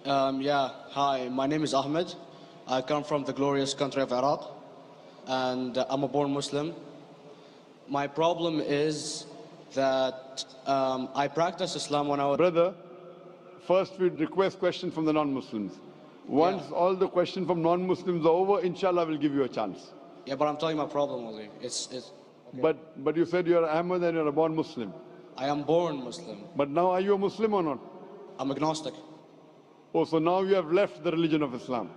Yeah, hi, my name is Ahmed. I come from the glorious country of Iraq, and I'm a born Muslim. My problem is that I practiced Islam when I was... Brother, first we'd request questions from the non-Muslims. Once all the questions from non-Muslims are over, inshallah, we'll give you a chance. Yeah, but I'm telling you my problem only. Okay. But you said you're Ahmed and you're a born Muslim. I am born Muslim. But now are you a Muslim or not? I'm agnostic. Oh, so now you have left the religion of Islam.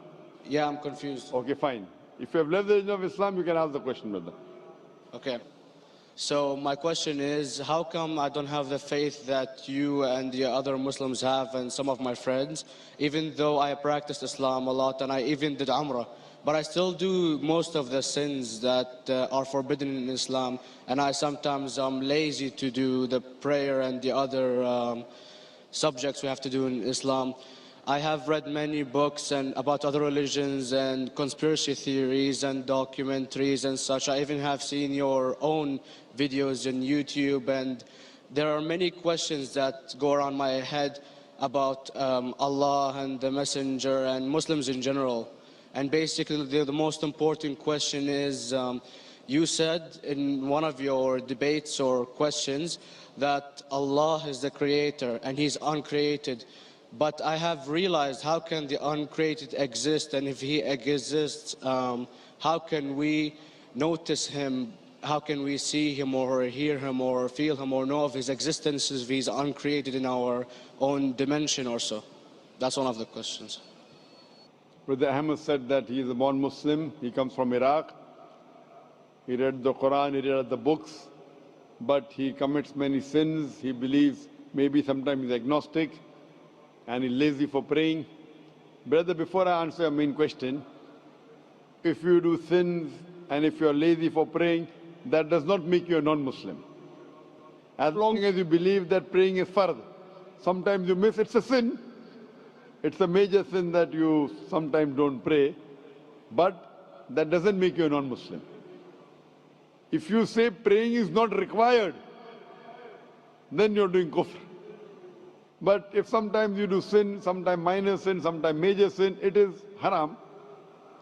Yeah, I'm confused. Okay, fine. If you have left the religion of Islam, you can ask the question, brother. Okay. So my question is, how come I don't have the faith that you and the other Muslims have and some of my friends, even though I practiced Islam a lot and I even did Umrah, but I still do most of the sins that are forbidden in Islam, and I sometimes am lazy to do the prayer and the other subjects we have to do in Islam. I have read many books about other religions and conspiracy theories and documentaries and such. I even have seen your own videos on YouTube, and there are many questions that go around my head about Allah and the Messenger and Muslims in general. And basically the most important question is, you said in one of your debates or questions that Allah is the creator and He's uncreated. But I have realized, how can the uncreated exist? And if He exists, how can we notice Him? How can we see Him or hear Him or feel Him or know of His existence if He's uncreated in our own dimension or so? That's one of the questions. Brother Ahmed said that he is a born Muslim. He comes from Iraq. He read the Quran, he read the books, but he commits many sins. He believes maybe sometimes he's agnostic and he's lazy for praying. Brother, before I answer your main question, if you do sins and if you're lazy for praying, that does not make you a non-Muslim. As long as you believe that praying is fard, sometimes you miss, it's a sin. It's a major sin that you sometimes don't pray, but that doesn't make you a non-Muslim. If you say praying is not required, then you're doing kufr. But if sometimes you do sin, sometimes minor sin, sometimes major sin, it is haram,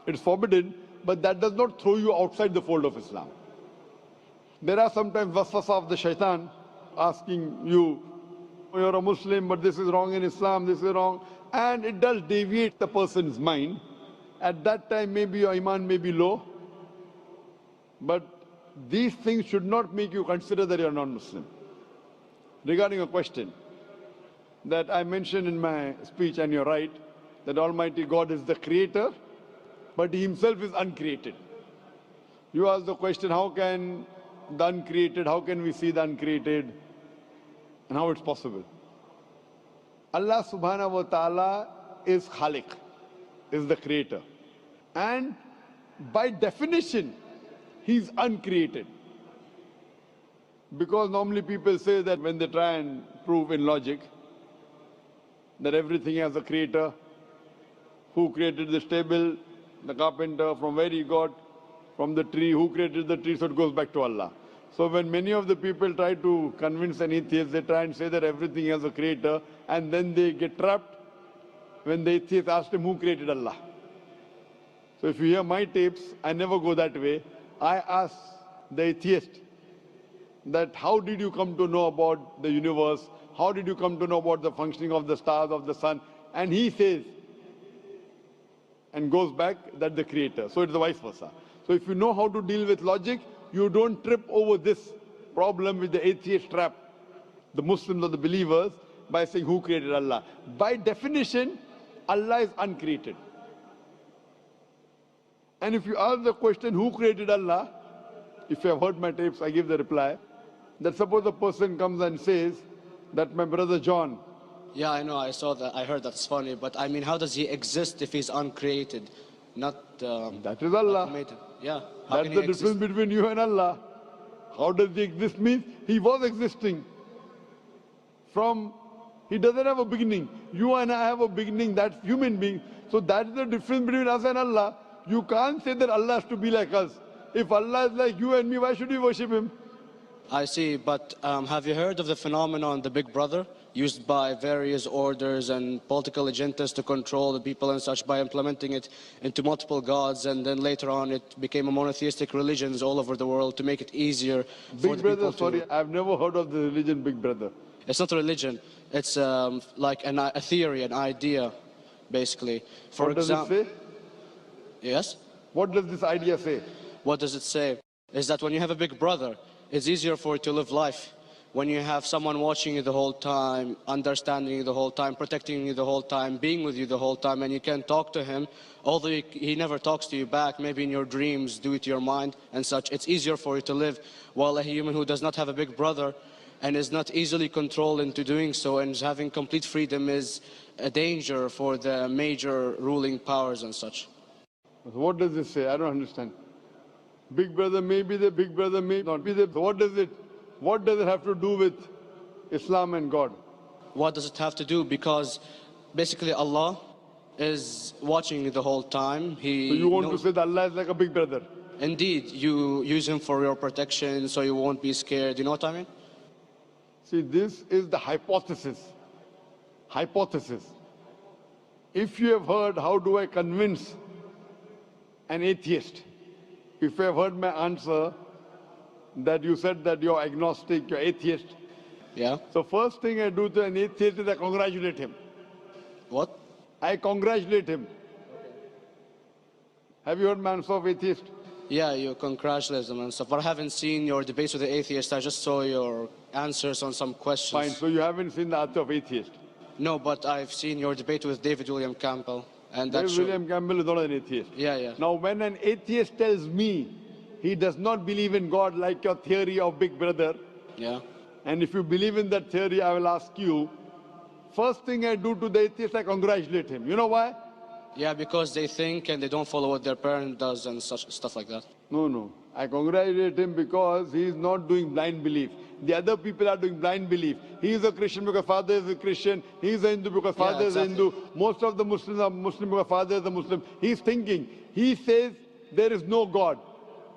it's forbidden, but that does not throw you outside the fold of Islam. There are sometimes waswasa of the shaitan asking you, you're a Muslim, but this is wrong in Islam, this is wrong. And it does deviate the person's mind. At that time, maybe your iman may be low. But these things should not make you consider that you're non-Muslim. Regarding a question that I mentioned in my speech, and you're right, that Almighty God is the creator, but He Himself is uncreated. You asked the question, how can the uncreated, how can we see the uncreated, and how it's possible? Allah subhanahu wa ta'ala is Khaliq, is the creator. And by definition, He's uncreated. Because normally people say that when they try and prove in logic that everything has a creator, who created this table, the carpenter, from where he got, from the tree, who created the tree, so it goes back to Allah. So when many of the people try to convince an atheist, they try and say that everything has a creator, and then they get trapped when the atheist asks him who created Allah. So if you hear my tapes, I never go that way. I ask the atheist that how did you come to know about the universe? How did you come to know about the functioning of the stars, of the sun? And he says, and goes back, that the creator. So it's the vice versa. So if you know how to deal with logic, you don't trip over this problem with the atheist trap, the Muslims or the believers, by saying who created Allah. By definition, Allah is uncreated. And if you ask the question, who created Allah? If you have heard my tapes, I give the reply, that suppose a person comes and says that my brother John. Yeah, I know, I saw that, I heard that's funny, but I mean, how does he exist if he's uncreated? Not that is Allah. Yeah. That's the difference between you and Allah. How does he exist? Means he was existing. He doesn't have a beginning. You and I have a beginning, that's human being. So that's the difference between us and Allah. You can't say that Allah has to be like us. If Allah is like you and me, why should we worship Him? I see, but have you heard of the phenomenon, the Big Brother, used by various orders and political agendas to control the people and such by implementing it into multiple gods, and then later on it became a monotheistic religions all over the world to make it easier for Big the Brother, people to... sorry, I've never heard of the religion Big Brother. It's not a religion, it's like a theory, an idea, basically. For What does it say? Yes? What does this idea say? What does it say? Is that when you have a big brother, it's easier for you to live life. When you have someone watching you the whole time, understanding you the whole time, protecting you the whole time, being with you the whole time, and you can talk to him, although he never talks to you back, maybe in your dreams, due to your mind and such, it's easier for you to live. While a human who does not have a big brother and is not easily controlled into doing so and is having complete freedom is a danger for the major ruling powers and such. What does this say? I don't understand. Big Brother may be the Big Brother may not be the... What does it have to do with Islam and God? What does it have to do? Because basically Allah is watching you the whole time. So you want to say that Allah is like a big brother? Indeed, you use him for your protection so you won't be scared. You know what I mean? See, this is the hypothesis. Hypothesis. If you have heard, how do I convince an atheist? If you have heard my answer, that you said that you're agnostic, you're atheist. Yeah. So first thing I do to an atheist is I congratulate him. What? I congratulate him. Have you heard my answer of atheist? Yeah, you congratulate them and stuff. But I haven't seen your debates with the atheist. I just saw your answers on some questions. Fine, so you haven't seen the answer of atheist? No, but I've seen your debate with David William Campbell. And David William Campbell is not an atheist. Yeah, yeah. Now, when an atheist tells me he does not believe in God like your theory of Big Brother, yeah, and if you believe in that theory, I will ask you, first thing I do to the atheist, I congratulate him. You know why? Yeah, because they think and they don't follow what their parent does and such stuff like that. No. I congratulate him because he is not doing blind belief. The other people are doing blind belief. He is a Christian because father is a Christian. He is a Hindu because father is a Hindu. Most of the Muslims are Muslim because father is a Muslim. He is thinking. He says there is no God.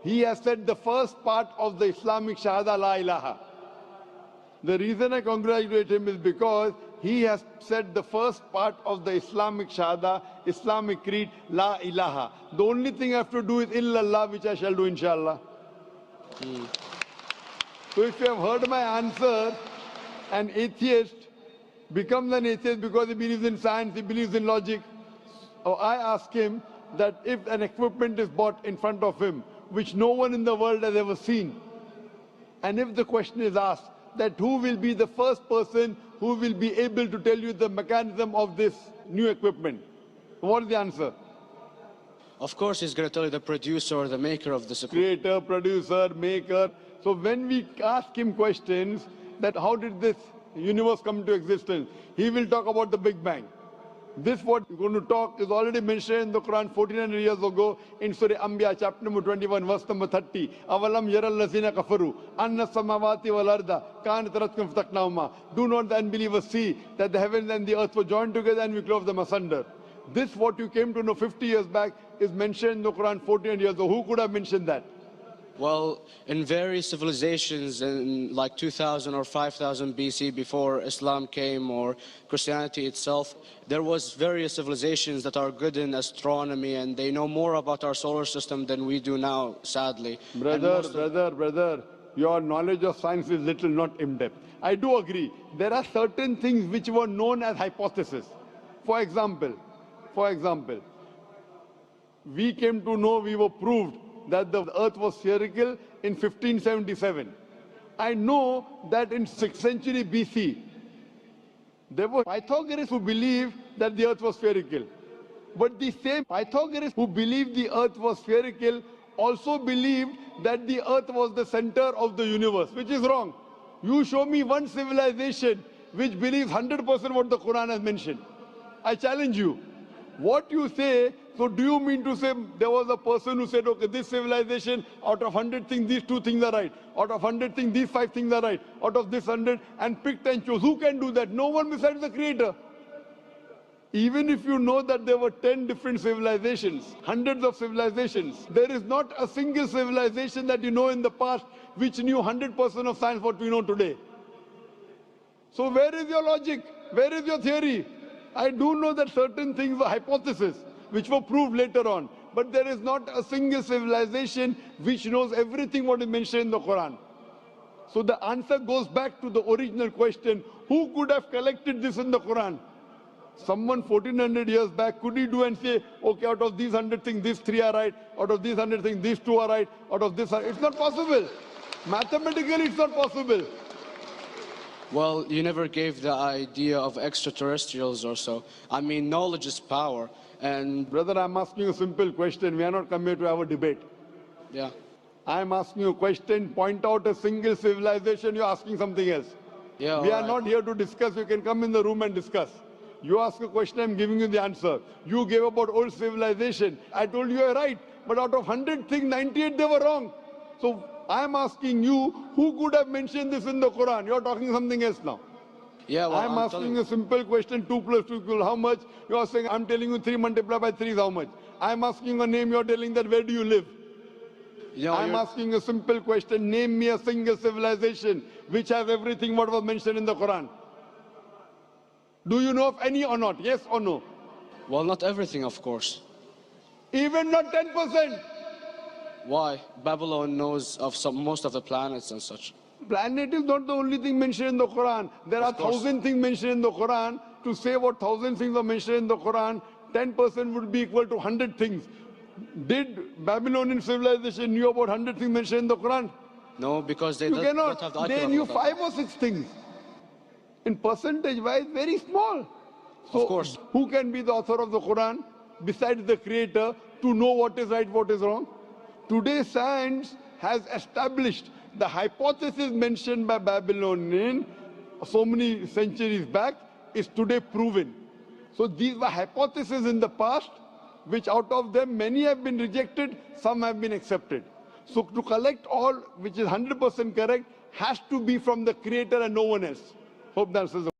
He has said the first part of the Islamic Shahada, La ilaha. The reason I congratulate him is because he has said the first part of the Islamic Shahada, Islamic Creed, La ilaha. The only thing I have to do is illallah, which I shall do inshallah. So if you have heard my answer, an atheist becomes an atheist because he believes in science, he believes in logic. Or I ask him that if an equipment is bought in front of him, which no one in the world has ever seen, and if the question is asked that who will be the first person who will be able to tell you the mechanism of this new equipment, what is the answer? Of course, he's going to tell you the producer or the maker of this equipment. Creator, producer, maker. So when we ask him questions that how did this universe come into existence, he will talk about the Big Bang. This what we're going to talk is already mentioned in the Quran 1400 years ago in Surah Anbiya chapter number 21 verse number 30. Avalam yaral lazina kafaru anna samawati wal arda kanat ratkum fataknahuma. Do not the unbelievers see that the heavens and the earth were joined together and we clove them asunder. This what you came to know 50 years back is mentioned in the Quran 1400 years ago. Who could have mentioned that? Well, in various civilizations in like 2000 or 5000 BC before Islam came or Christianity itself, there was various civilizations that are good in astronomy and they know more about our solar system than we do now, sadly. Brother, your knowledge of science is little, not in-depth. I do agree. There are certain things which were known as hypotheses. For example, we came to know, we were proved that the earth was spherical in 1577. I know that in 6th century BC, there were Pythagoreans who believed that the earth was spherical. But the same Pythagoreans who believed the earth was spherical also believed that the earth was the center of the universe, which is wrong. You show me one civilization which believes 100% what the Quran has mentioned. I challenge you. What you say, so do you mean to say there was a person who said, okay, this civilization, out of 100 things, these 2 things are right. Out of 100 things, these 5 things are right. Out of this 100, and picked and chose. Who can do that? No one besides the Creator. Even if you know that there were 10 different civilizations, hundreds of civilizations, there is not a single civilization that you know in the past which knew 100% of science what we know today. So where is your logic? Where is your theory? I do know that certain things are hypotheses, which were proved later on. But there is not a single civilization which knows everything what is mentioned in the Quran. So the answer goes back to the original question, who could have collected this in the Quran? Someone 1400 years back, could he do and say, okay, out of these 100 things, these 3 are right, out of these 100 things, these 2 are right, out of this, it's not possible. Mathematically, it's not possible. Well, you never gave the idea of extraterrestrials or so. I mean, knowledge is power, and... Brother, I'm asking you a simple question. We are not come here to have a debate. Yeah. I'm asking you a question. Point out a single civilization. You're asking something else. Yeah, we are not here to discuss. You can come in the room and discuss. You ask a question, I'm giving you the answer. You gave about old civilization. I told you you're right. But out of 100 things, 98 they were wrong. So I'm asking you, who could have mentioned this in the Quran? You're talking something else now. Yeah, well, I'm asking you a simple question, 2 plus 2 equals how much? You're saying, I'm telling you 3 multiplied by 3 is how much? I'm asking a name, you're telling that where do you live? I'm asking a simple question, name me a single civilization which has everything what was mentioned in the Quran. Do you know of any or not? Yes or no? Well, not everything, of course. Even not 10%? Why? Babylon knows of most of the planets and such. Planet is not the only thing mentioned in the Quran. There are 1,000 things mentioned in the Quran. To say what 1,000 things are mentioned in the Quran, 10% would be equal to 100 things. Did Babylonian civilization knew about 100 things mentioned in the Quran? No, because they you don't cannot. have the They knew 5 or 6 things. In percentage wise, very small. So, of course. Who can be the author of the Quran besides the creator to know what is right, what is wrong? Today science has established the hypothesis mentioned by Babylonian so many centuries back is today proven. So these were hypotheses in the past, which out of them many have been rejected, some have been accepted. So to collect all which is 100% correct has to be from the creator and no one else. Hope that answers the